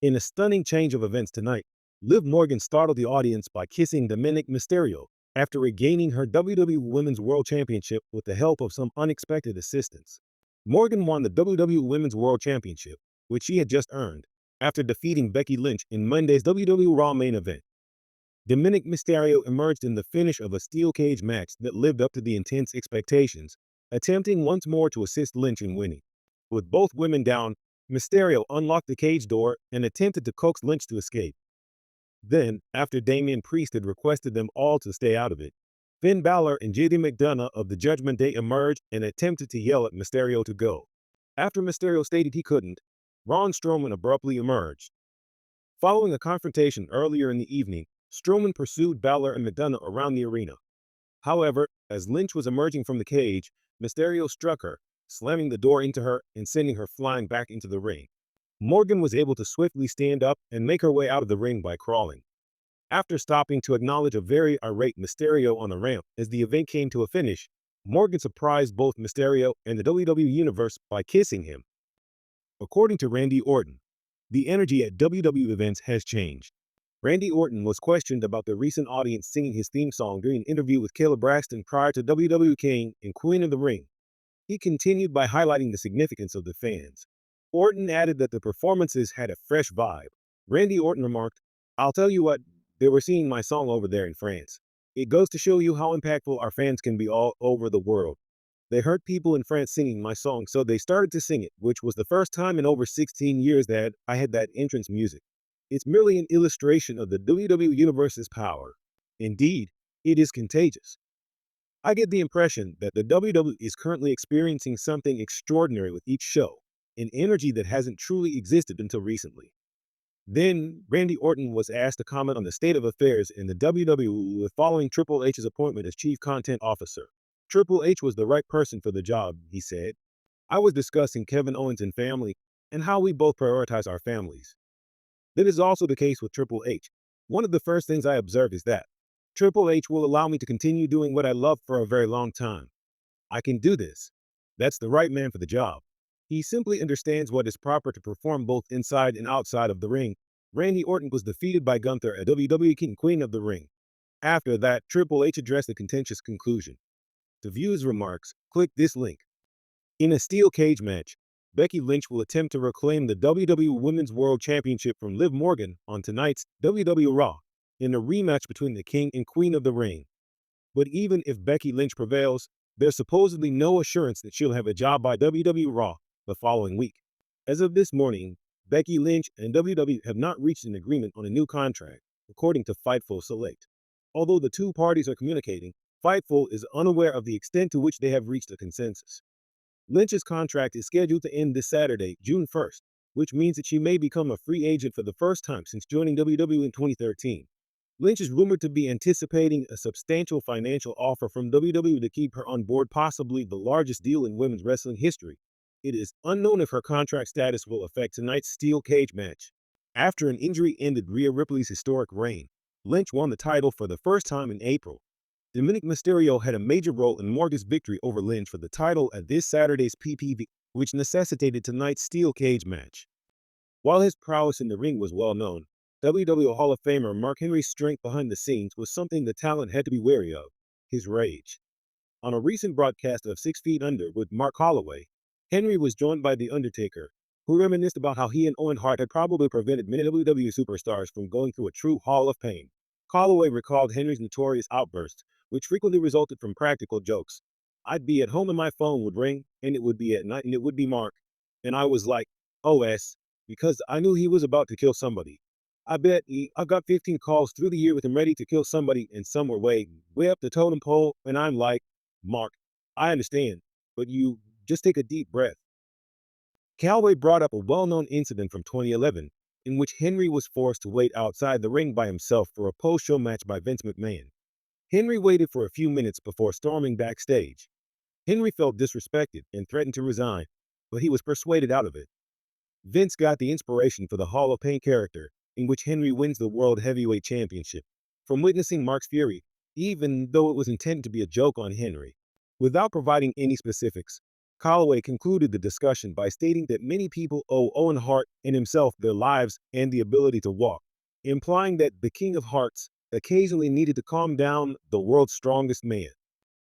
In a stunning change of events tonight, Liv Morgan startled the audience by kissing Dominik Mysterio after regaining her WWE Women's World Championship with the help of some unexpected assistance. Morgan won the WWE Women's World Championship, which she had just earned, after defeating Becky Lynch in Monday's WWE Raw main event. Dominik Mysterio emerged in the finish of a steel cage match that lived up to the intense expectations, attempting once more to assist Lynch in winning. With both women down, Mysterio unlocked the cage door and attempted to coax Lynch to escape. Then, after Damian Priest had requested them all to stay out of it, Finn Balor and JD McDonough of the Judgment Day emerged and attempted to yell at Mysterio to go. After Mysterio stated he couldn't, Braun Strowman abruptly emerged. Following a confrontation earlier in the evening, Strowman pursued Balor and McDonough around the arena. However, as Lynch was emerging from the cage, Mysterio struck her, slamming the door into her and sending her flying back into the ring. Morgan was able to swiftly stand up and make her way out of the ring by crawling. After stopping to acknowledge a very irate Mysterio on the ramp as the event came to a finish, Morgan surprised both Mysterio and the WWE Universe by kissing him. According to Randy Orton, the energy at WWE events has changed. Randy Orton was questioned about the recent audience singing his theme song during an interview with Kayla Braxton prior to WWE King and Queen of the Ring. He continued by highlighting the significance of the fans. Orton added that the performances had a fresh vibe. Randy Orton remarked, "I'll tell you what, they were singing my song over there in France. It goes to show you how impactful our fans can be all over the world. They heard people in France singing my song, so they started to sing it, which was the first time in over 16 years that I had that entrance music. It's merely an illustration of the WWE Universe's power. Indeed, it is contagious. I get the impression that the WWE is currently experiencing something extraordinary with each show, an energy that hasn't truly existed until recently." Then, Randy Orton was asked to comment on the state of affairs in the WWE following Triple H's appointment as Chief Content Officer. "Triple H was the right person for the job," he said. "I was discussing Kevin Owens and family, and how we both prioritize our families. That is also the case with Triple H. One of the first things I observed is that Triple H will allow me to continue doing what I love for a very long time. I can do this. That's the right man for the job. He simply understands what is proper to perform both inside and outside of the ring." Randy Orton was defeated by Gunther at WWE King Queen of the Ring. After that, Triple H addressed a contentious conclusion. To view his remarks, click this link. In a steel cage match, Becky Lynch will attempt to reclaim the WWE Women's World Championship from Liv Morgan on tonight's WWE Raw, in a rematch between the King and Queen of the Ring. But even if Becky Lynch prevails, there's supposedly no assurance that she'll have a job by WWE Raw the following week. As of this morning, Becky Lynch and WWE have not reached an agreement on a new contract, according to Fightful Select. Although the two parties are communicating, Fightful is unaware of the extent to which they have reached a consensus. Lynch's contract is scheduled to end this Saturday, June 1st, which means that she may become a free agent for the first time since joining WWE in 2013. Lynch is rumored to be anticipating a substantial financial offer from WWE to keep her on board, possibly the largest deal in women's wrestling history. It is unknown if her contract status will affect tonight's steel cage match. After an injury ended Rhea Ripley's historic reign, Lynch won the title for the first time in April. Dominik Mysterio had a major role in Morgan's victory over Lynch for the title at this Saturday's PPV, which necessitated tonight's steel cage match. While his prowess in the ring was well known, WWE Hall of Famer Mark Henry's strength behind the scenes was something the talent had to be wary of: his rage. On a recent broadcast of 6 Feet Under with Mark Holloway, Henry was joined by The Undertaker, who reminisced about how he and Owen Hart had probably prevented many WWE superstars from going through a true hall of pain. Holloway recalled Henry's notorious outbursts, which frequently resulted from practical jokes. "I'd be at home and my phone would ring, and it would be at night, and it would be Mark. And I was like, OS, because I knew he was about to kill somebody. I've got 15 calls through the year with him ready to kill somebody, and some were way up the totem pole, and I'm like, Mark, I understand, but you just take a deep breath." Calway brought up a well-known incident from 2011, in which Henry was forced to wait outside the ring by himself for a post-show match by Vince McMahon. Henry waited for a few minutes before storming backstage. Henry felt disrespected and threatened to resign, but he was persuaded out of it. Vince got the inspiration for the Hall of Pain character, in which Henry wins the World Heavyweight Championship, from witnessing Mark's fury, even though it was intended to be a joke on Henry. Without providing any specifics, Calloway concluded the discussion by stating that many people owe Owen Hart and himself their lives and the ability to walk, implying that the King of Hearts occasionally needed to calm down the world's strongest man.